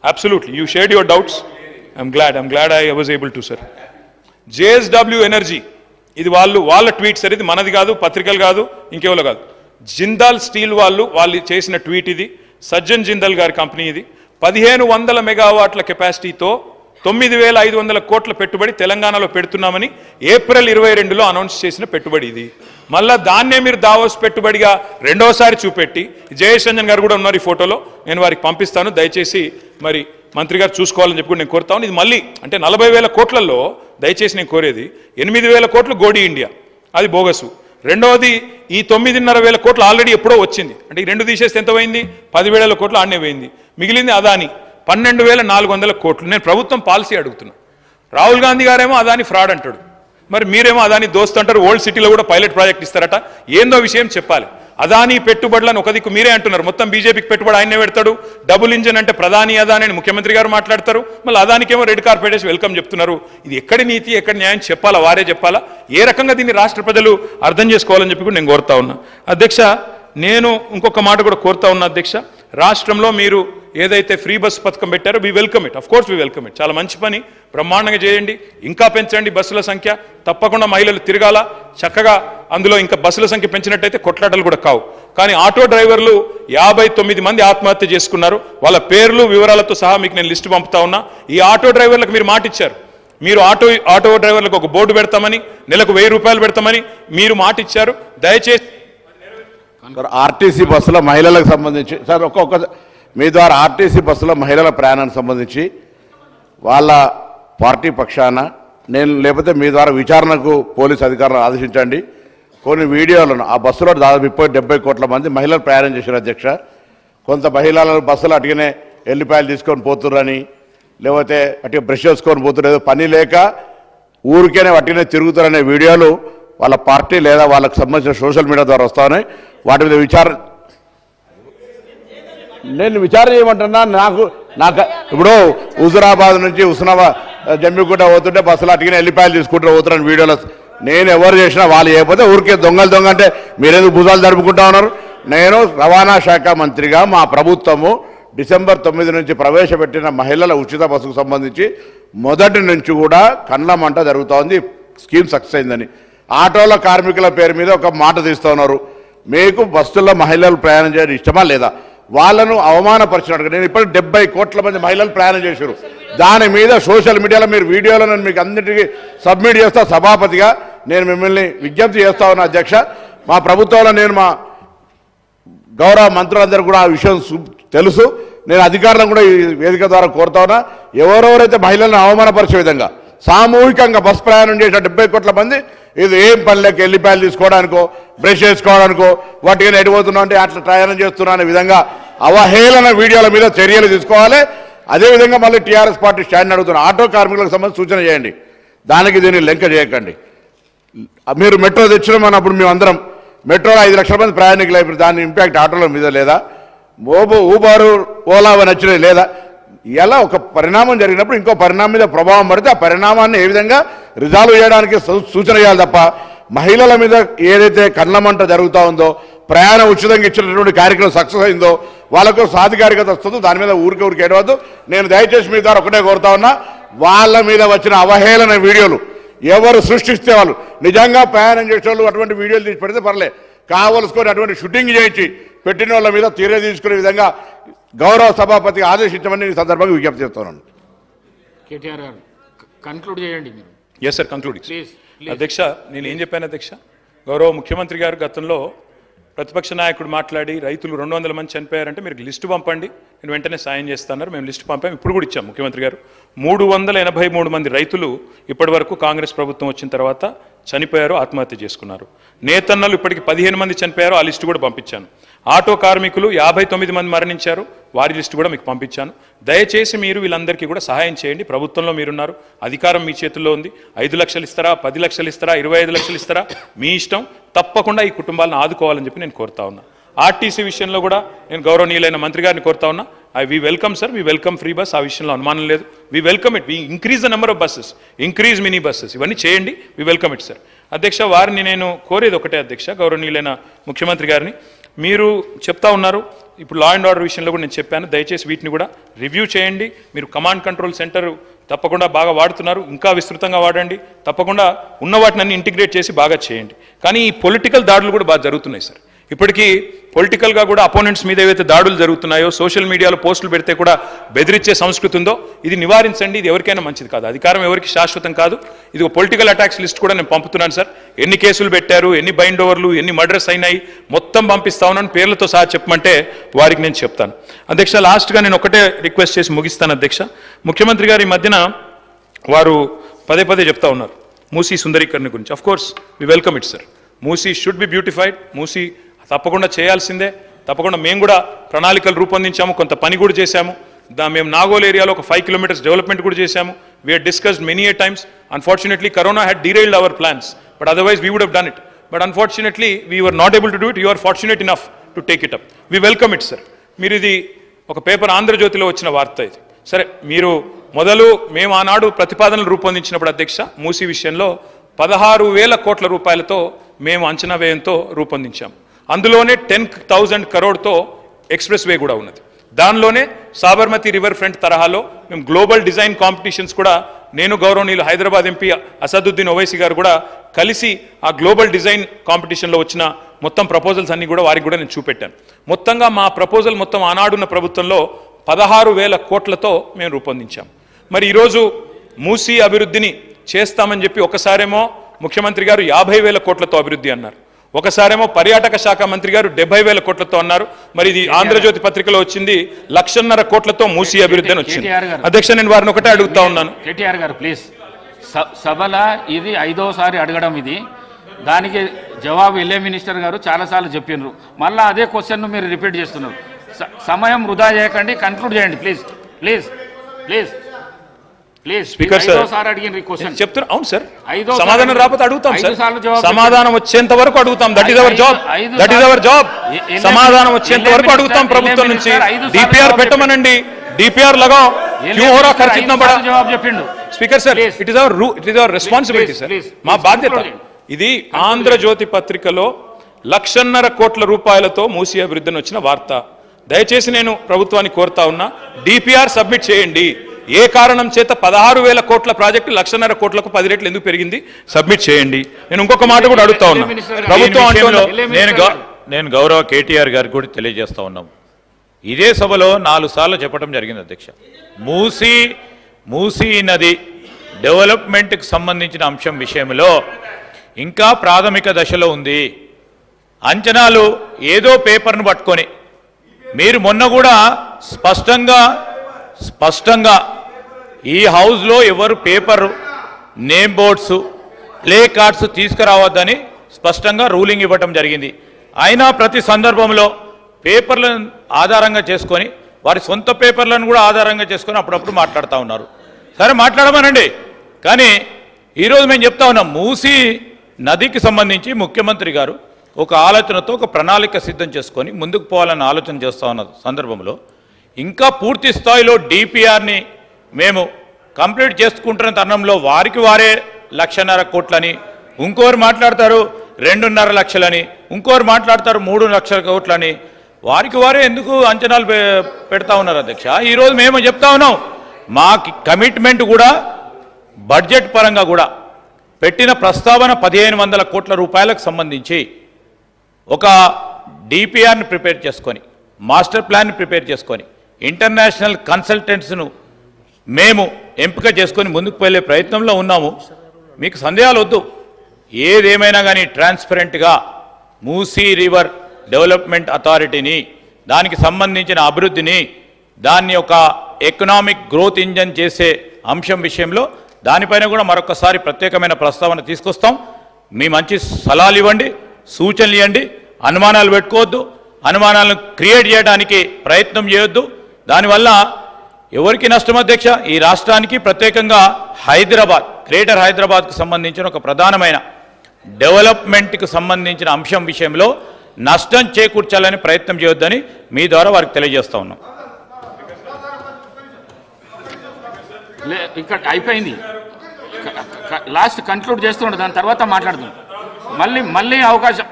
Absolutely. You shared your doubts. I'm glad I was able to, sir. JSW Energy. ఇది వాళ్ళ tweet sir, ఇది మనది కాదు, పత్రికలు కాదు, ఇంకేవాళ్ళు కాదు. జిందాల్ స్టీల్ వాళ్ళు చేసిన ట్వీట్ ఇది. సజ్జన్ జిందాల్ గారి కంపెనీ ఇది. 1500 మెగావాట్ల కెపాసిటీతో 9500 కోట్ల పెట్టుబడి తెలంగాణలో పెడుతున్నామని ఏప్రిల్ 22లో అనౌన్స్ చేసిన పెట్టుబడి ఇది. మళ్ళా దాన్నే మీరు దావోస్ పెట్టుబడిగా రెండోసారి చూపెట్టి, జయేష్ రంజన్ గారు కూడా ఉన్నారు ఈ ఫోటోలో, నేను వారికి పంపిస్తాను, దయచేసి మరి మంత్రి గారు చూసుకోవాలని చెప్పి నేను కోరుతాను. ఇది మళ్ళీ అంటే 40,000 కోట్లలో దయచేసి నేను కోరేది 8,000 కోట్లు గోడి ఇండియా, అది బోగసు. రెండవది ఈ 9,500 కోట్లు ఆల్రెడీ ఎప్పుడో వచ్చింది, అంటే ఈ రెండు తీసేస్తే ఎంత పోయింది? 10,000 కోట్లు ఆడనే పోయింది. మిగిలింది అదాని 12,400 కోట్లు. నేను ప్రభుత్వం పాలసీ అడుగుతున్నా. రాహుల్ గాంధీ గారేమో అదాని ఫ్రాడ్ అంటాడు, మరి మీరేమో అదాని దోస్తు అంటారు. ఓల్డ్ సిటీలో కూడా పైలట్ ప్రాజెక్ట్ ఇస్తారట. ఏందో విషయం చెప్పాలి. అదాని పెట్టుబడులను ఒక దిక్కు మీరే అంటున్నారు, మొత్తం బీజేపీకి పెట్టుబడి ఆయనే పెడతాడు. డబుల్ ఇంజన్ అంటే ప్రధాని అదాని అని ముఖ్యమంత్రి గారు మాట్లాడతారు, మళ్ళీ అదానికేమో రెడ్ కార్పెట్ వేసి వెల్కమ్ చెప్తున్నారు. ఇది ఎక్కడి నీతి, ఎక్కడి న్యాయం చెప్పాలా? వారే చెప్పాలా? ఏ రకంగా దీన్ని రాష్ట్ర ప్రజలు అర్థం చేసుకోవాలని చెప్పి కూడా నేను కోరుతా ఉన్నా. అధ్యక్ష, నేను ఇంకొక మాట కూడా కోరుతా ఉన్నా అధ్యక్ష. రాష్ట్రంలో మీరు ఏదైతే ఫ్రీ బస్ పథకం పెట్టారో we welcome it, of course we welcome it. చాలా మంచి పని, బ్రహ్మాండంగా చేయండి, ఇంకా పెంచండి బస్సుల సంఖ్య. తప్పకుండా మహిళలు తిరగాల చక్కగా. అందులో ఇంకా బస్సుల సంఖ్య పెంచినట్టయితే కొట్లాటలు కూడా కావు. కానీ ఆటో డ్రైవర్లు 59 మంది ఆత్మహత్య చేసుకున్నారు. వాళ్ళ పేర్లు వివరాలతో సహా మీకు నేను లిస్టు పంపుతా ఉన్నా. ఈ ఆటో డ్రైవర్లకు మీరు మాట ఇచ్చారు, మీరు ఆటో డ్రైవర్లకు ఒక బోర్డు పెడతామని, నెలకు 1000 రూపాయలు పెడతామని మీరు మాట ఇచ్చారు. దయచేసి ఆర్టీసీ బస్సుల మహిళలకు సంబంధించి సార్ మీ ద్వారా ఆర్టీసీ బస్సులో మహిళల ప్రయాణానికి సంబంధించి వాళ్ళ పార్టీ పక్షాన నేను లేకపోతే మీ ద్వారా విచారణకు పోలీసు అధికారులను ఆదేశించండి. కొన్ని వీడియోలను ఆ బస్సులో దాదాపు 70 కోట్ల మంది మహిళలు ప్రయాణం చేశారు అధ్యక్ష. కొంత మహిళలు బస్సులు అటుగానే ఎల్లిపాయలు తీసుకొని పోతుర్రని, లేకపోతే అటు బ్రష్ చేసుకొని పోతున్నారు, పని లేక ఊరికేనే అటుగానే తిరుగుతారనే వీడియోలు వాళ్ళ పార్టీ లేదా వాళ్ళకు సంబంధించిన సోషల్ మీడియా ద్వారా వస్తాయి. వాటి మీద నేను విచారణ చేయమంటున్నా. నాకు ఇప్పుడు హుజురాబాద్ నుంచి హుస్నాబాద్ జమ్మిగుట్ట పోతుంటే బస్సులు అటుగానే ఎల్లిపాయలు తీసుకుంటారు పోతున్నాను వీడియోలో. నేను ఎవరు చేసినా వాళ్ళు చేయకపోతే ఊరికే దొంగ అంటే మీరెందుకు భుజాలు జరుపుకుంటా ఉన్నారు? నేను రవాణా శాఖ మంత్రిగా మా ప్రభుత్వము డిసెంబర్ 9 నుంచి ప్రవేశపెట్టిన మహిళల ఉచిత బస్సుకు సంబంధించి మొదటి నుంచి కూడా కండ్ల మంట జరుగుతూ ఉంది. స్కీమ్ సక్సెస్ అయిందని ఆటోల కార్మికుల పేరు మీద ఒక మాట తీస్తూ ఉన్నారు. మీకు బస్సుల్లో మహిళలు ప్రయాణం చేయడం ఇష్టమా లేదా? వాళ్ళను అవమానపరిచినట్టుగా నేను ఇప్పటికి 70 కోట్ల మంది మహిళలు ప్రయాణం చేశారు. దాని మీద సోషల్ మీడియాలో మీరు వీడియోలో నేను మీకు అన్నిటికీ సబ్మిట్ చేస్తా. సభాపతిగా నేను మిమ్మల్ని విజ్ఞప్తి చేస్తా ఉన్నా అధ్యక్ష. మా ప్రభుత్వంలో నేను మా గౌరవ మంత్రులందరూ కూడా ఆ విషయం తెలుసు. నేను అధికారులను కూడా ఈ వేదిక ద్వారా కోరుతా ఉన్నా, ఎవరెవరైతే మహిళలను అవమానపరిచే విధంగా సామూహికంగా బస్ ప్రయాణం చేసిన 70 కోట్ల మంది ఇది ఏం పనిలేక ఎల్లిపాయలు తీసుకోవడానికో బ్రష్ చేసుకోవడానికో వాటికి ఎడిపోతున్నా అంటే అట్లా ప్రయాణం చేస్తున్నా అనే విధంగా అవహేళన వీడియోల మీద చర్యలు తీసుకోవాలి. అదేవిధంగా మళ్ళీ టీఆర్ఎస్ పార్టీ స్టాండ్ అడుగుతున్న ఆటో కార్మికులకు సంబంధించి సూచన చేయండి. దానికి దీన్ని లెంక చేయకండి. మీరు మెట్రో తెచ్చినామన్నప్పుడు మేమందరం మెట్రోలో 5 లక్షల మంది ప్రయాణికులు అయిపోయి దాని ఇంపాక్ట్ ఆటోల మీద లేదా? ఊబరు ఓలా నచ్చినవి లేదా? ఇలా ఒక పరిణామం జరిగినప్పుడు ఇంకో పరిణామం మీద ప్రభావం పడితే ఆ పరిణామాన్ని ఏ విధంగా రిజాల్వ్ చేయడానికి సూచన చేయాలి తప్ప మహిళల మీద ఏదైతే కళ్ళమంట జరుగుతూ ఉందో, ప్రయాణం ఉచితంగా ఇచ్చినటువంటి కార్యక్రమం సక్సెస్ అయిందో, వాళ్ళకు సాధికారికత వస్తుందో దాని మీద ఊరికే ఏడవద్దు. నేను దయచేసి మీ ద్వారా ఒకటే కోరుతా ఉన్నా, వాళ్ళ మీద వచ్చిన అవహేళన వీడియోలు ఎవరు సృష్టిస్తే వాళ్ళు నిజంగా ప్రయాణం చేసే వాళ్ళు అటువంటి వీడియోలు తీసి పెడితే పర్లే, కావలసుకొని అటువంటి షూటింగ్ చేయించి పెట్టిన వాళ్ళ మీద చర్య తీసుకునే విధంగా గౌరవ సభాపతికి ఆదేశించమని ఈ సందర్భంగా విజ్ఞప్తి చేస్తున్నాను. Yes sir, conclude. అధ్యక్ష, నేను ఏం చెప్పాను అధ్యక్ష? గౌరవ ముఖ్యమంత్రి గారు గతంలో ప్రతిపక్ష నాయకుడు మాట్లాడి రైతులు 200 మంది చనిపోయారంటే మీరు లిస్టు పంపండి, నేను వెంటనే సాయం చేస్తాన్నారు. మేము లిస్టు పంపాము, ఇప్పుడు కూడా ఇచ్చాం ముఖ్యమంత్రి గారు. 383 మంది రైతులు ఇప్పటి వరకు కాంగ్రెస్ ప్రభుత్వం వచ్చిన తర్వాత చనిపోయారు, ఆత్మహత్య చేసుకున్నారు. నేతన్నలు ఇప్పటికి 15 మంది చనిపోయారు, ఆ లిస్టు కూడా పంపించాను. ఆటో కార్మికులు 59 మంది మరణించారు, వారి లిస్టు కూడా మీకు పంపించాను. దయచేసి మీరు వీళ్ళందరికీ కూడా సహాయం చేయండి. ప్రభుత్వంలో మీరున్నారు, అధికారం మీ చేతుల్లో ఉంది. 5 లక్షలు ఇస్తారా, 10 లక్షలు ఇస్తారా, 25 లక్షలు ఇస్తారా, మీ ఇష్టం. తప్పకుండా ఈ కుటుంబాలను ఆదుకోవాలని చెప్పి నేను కోరుతా ఉన్నా. ఆర్టీసీ విషయంలో కూడా నేను గౌరవనీయులైన మంత్రి గారిని కోరుతా ఉన్నా. We welcome sir, we welcome free bus, ఆ విషయంలో అనుమానం లేదు. We welcome it, we increase the number of buses, increase mini buses, ఇవన్నీ చేయండి. We welcome it sir. అధ్యక్ష, వారిని నేను కోరేది ఒకటే అధ్యక్ష, గౌరవనీయులైన ముఖ్యమంత్రి గారిని, మీరు చెప్తా ఉన్నారు ఇప్పుడు లా అండ్ ఆర్డర్ విషయంలో కూడా నేను చెప్పాను, దయచేసి వీటిని కూడా రివ్యూ చేయండి. మీరు కమాండ్ కంట్రోల్ సెంటర్ తప్పకుండా బాగా వాడుతున్నారు, ఇంకా విస్తృతంగా వాడండి. తప్పకుండా ఉన్న వాటిని అన్ని ఇంటిగ్రేట్ చేసి బాగా చేయండి. కానీ ఈ పొలిటికల్ దాడులు కూడా బాగా జరుగుతున్నాయి సార్. ఇప్పటికీ పొలిటికల్గా కూడా అపోనెంట్స్ మీద ఏవైతే దాడులు జరుగుతున్నాయో, సోషల్ మీడియాలో పోస్టులు పెడితే కూడా బెదిరించే సంస్కృతి ఉందో ఇది నివారించండి. ఇది ఎవరికైనా మంచిది కాదు. అధికారం ఎవరికి శాశ్వతం కాదు. ఇది ఒక పొలిటికల్ అటాక్స్ లిస్ట్ కూడా నేను పంపుతున్నాను సార్. ఎన్ని కేసులు పెట్టారు, ఎన్ని బైండ్ ఓవర్లు, ఎన్ని మర్డర్స్ అయినాయి మొత్తం పంపిస్తా ఉన్నాను, పేర్లతో సహా చెప్పమంటే వారికి నేను చెప్తాను. అధ్యక్ష, లాస్ట్గా నేను ఒకటే రిక్వెస్ట్ చేసి ముగిస్తాను అధ్యక్ష. ముఖ్యమంత్రి గారు ఈ మధ్యన వారు పదే పదే చెప్తా ఉన్నారు మూసీ సుందరీకరణ గురించి. Of course we welcome it sir. Musi should be beautified. Musi తప్పకుండా చేయాల్సిందే. తప్పకుండా మేము కూడా ప్రణాళికలు రూపొందించాము, కొంత పని కూడా చేశాము. మేము నాగోల్ ఏరియాలో ఒక 5 kilometers డెవలప్మెంట్ కూడా చేశాము. We had discussed many a times. Unfortunately corona had derailed our plans, but otherwise we would have done it. But unfortunately we were not able to do it. You are fortunate enough to take it up. We welcome it sir. మీరు ఇది ఒక paper ఆంధ్రజ్యోతిలో వచ్చిన వార్త ఇది. సరే, మీరు మొదలు మేము ఆనాడు ప్రతిపాదనలు రూపొందించినప్పుడు అధ్యక్ష మూసీ విషయంలో 16,000 కోట్ల రూపాయలతో మేము అంచనా వ్యయంతో రూపొందించాము. అందులోనే 10,000 crore ఎక్స్ప్రెస్ వే కూడా ఉన్నది. దానిలోనే సాబర్మతి రివర్ ఫ్రంట్ తరహాలో మేము గ్లోబల్ డిజైన్ కాంపిటీషన్స్ కూడా నేను గౌరవనీయులు హైదరాబాద్ ఎంపీ అసదుద్దీన్ ఓవైసీ గారు కూడా కలిసి ఆ గ్లోబల్ డిజైన్ కాంపిటీషన్లో వచ్చిన మొత్తం ప్రపోజల్స్ అన్ని కూడా వారికి కూడా నేను చూపెట్టాను. మొత్తంగా మా ప్రపోజల్ మొత్తం ఆనాడున్న ప్రభుత్వంలో 16,000 కోట్లతో మేము రూపొందించాం. మరి ఈరోజు మూసీ అభివృద్ధిని చేస్తామని చెప్పి ఒకసారేమో ముఖ్యమంత్రి గారు 50,000 కోట్లతో అభివృద్ధి అన్నారు, ఒకసారేమో పర్యాటక శాఖ మంత్రి గారు 70,000 కోట్లతో అన్నారు. మరి ఇది ఆంధ్రజ్యోతి పత్రికలో వచ్చింది 1,50,000 కోట్లతో మూసీ అభివృద్ధి అని వచ్చింది. అధ్యక్ష, నేను వారిని ఒకటే అడుగుతా ఉన్నాను. కేటీఆర్ గారు ప్లీజ్, సభల ఇది 5వసారి అడగడం, ఇది దానికి జవాబు ఎల్ఏ మినిస్టర్ గారు చాలాసార్లు చెప్పినారు. మళ్ళీ అదే క్వశ్చన్ మీరు రిపీట్ చేస్తున్నారు. సమయం వృధా చేయకండి, కన్క్లూడ్ చేయండి please please please please. Speaker sir చెప్తున్నారు. అవును సార్, సమాధానం రాకపోతే అడుగుతాం సార్. సమాధానం వచ్చేంత వరకు అడుగుతాం. That is our job, that is our job. సమాధానం వచ్చేంత వరకు అడుగుతాం ప్రభుత్వం నుంచి. డిపిఆర్ పెట్టమనండి, డిపిఆర్ లగాओ, క్యూ హో రहा ఖర్చు ఇतना बड़ा. జవాబు చెప్పిండు speaker sir, it is our responsibility sir, మా బాధ్యత. ఇది ఆంధ్రజ్యోతి పత్రికలో 1,50,000 కోట్ల రూపాయలతో మూసీ అభివృద్ధిని వచ్చిన వార్త. దయచేసి నేను ప్రభుత్వాన్ని కోరుతా ఉన్నా, డిపిఆర్ సబ్మిట్ చేయండి. ఏ కారణం చేత 16,000 కోట్ల ప్రాజెక్టు 1,50,000 కోట్లకు 10 రెట్లు ఎందుకు పెరిగింది, సబ్మిట్ చేయండి. నేను ఇంకొక మాట కూడా అడుగుతా ఉన్నా. ప్రభుత్వం నేను గౌరవ కేటీఆర్ గారికి కూడా తెలియజేస్తా ఉన్నాం. ఇదే సభలో 4 సార్లు చెప్పడం జరిగింది అధ్యక్ష. మూసీ నది డెవలప్మెంట్కి సంబంధించిన అంశం విషయంలో ఇంకా ప్రాథమిక దశలో ఉంది. అంచనాలు ఏదో పేపర్ను పట్టుకొని, మీరు మొన్న కూడా స్పష్టంగా ఈ హౌస్లో ఎవరు paper, name boards, placards తీసుకురావద్దని స్పష్టంగా రూలింగ్ ఇవ్వటం జరిగింది. అయినా ప్రతి సందర్భంలో పేపర్లను ఆధారంగా చేసుకొని, వారి సొంత పేపర్లను కూడా ఆధారంగా చేసుకొని అప్పుడప్పుడు మాట్లాడుతూ ఉన్నారు. సరే, మాట్లాడమనండి. కానీ ఈరోజు మేము చెప్తా ఉన్నాం, మూసీ నదికి సంబంధించి ముఖ్యమంత్రి గారు ఒక ఆలోచనతో ఒక ప్రణాళిక సిద్ధం చేసుకొని ముందుకు పోవాలని ఆలోచన చేస్తూ ఉన్న సందర్భంలో ఇంకా పూర్తి స్థాయిలో డిపిఆర్ని మేము కంప్లీట్ చేసుకుంటున్న తరుణంలో వారికి వారే 1,50,000 కోట్లని, ఇంకోరు మాట్లాడతారు 2.5 లక్షలని, ఇంకోరు మాట్లాడతారు 3 లక్షల కోట్లని. వారికి వారే ఎందుకు అంచనాలు పెడతా ఉన్నారు అధ్యక్ష? ఈరోజు మేము చెప్తా ఉన్నాం, మా కమిట్మెంట్ కూడా బడ్జెట్ పరంగా కూడా పెట్టిన ప్రస్తావన 1,500 కోట్ల రూపాయలకు సంబంధించి ఒక డిపిఆర్ని ప్రిపేర్ చేసుకొని, మాస్టర్ ప్లాన్ని ప్రిపేర్ చేసుకొని, ఇంటర్నేషనల్ కన్సల్టెంట్స్ను మేము ఎంపిక చేసుకొని ముందుకు వెళ్ళే ప్రయత్నంలో ఉన్నాము. మీకు సందేహాలు వద్దు, ఏదేమైనా కానీ ట్రాన్స్పరెంట్గా మూసీ రివర్ డెవలప్మెంట్ అథారిటీని, దానికి సంబంధించిన అభివృద్ధిని, దాన్ని ఒక ఎకనామిక్ గ్రోత్ ఇంజన్ చేసే అంశం విషయంలో దానిపైన కూడా మరొకసారి ప్రత్యేకమైన ప్రస్తావన తీసుకొస్తాం. మీ మంచి సలహాలు ఇవ్వండి, సూచనలు ఇవ్వండి. అనుమానాలు పెట్టుకోవద్దు, అనుమానాలను క్రియేట్ చేయడానికి ప్రయత్నం చేయొద్దు. దానివల్ల ఎవరికి నష్టం అధ్యక్ష? ఈ రాష్ట్రానికి, ప్రత్యేకంగా హైదరాబాద్, గ్రేటర్ హైదరాబాద్కు సంబంధించిన ఒక ప్రధానమైన డెవలప్మెంట్కి సంబంధించిన అంశం విషయంలో నష్టం చేకూర్చాలని ప్రయత్నం చేయొద్దని మీ ద్వారా వారికి తెలియజేస్తా ఉన్నాం. ఇక్కడ అయిపోయింది, లాస్ట్ కన్క్లూడ్ చేస్తుండే, దాని తర్వాత మాట్లాడుతున్నాం. మళ్ళీ అవకాశం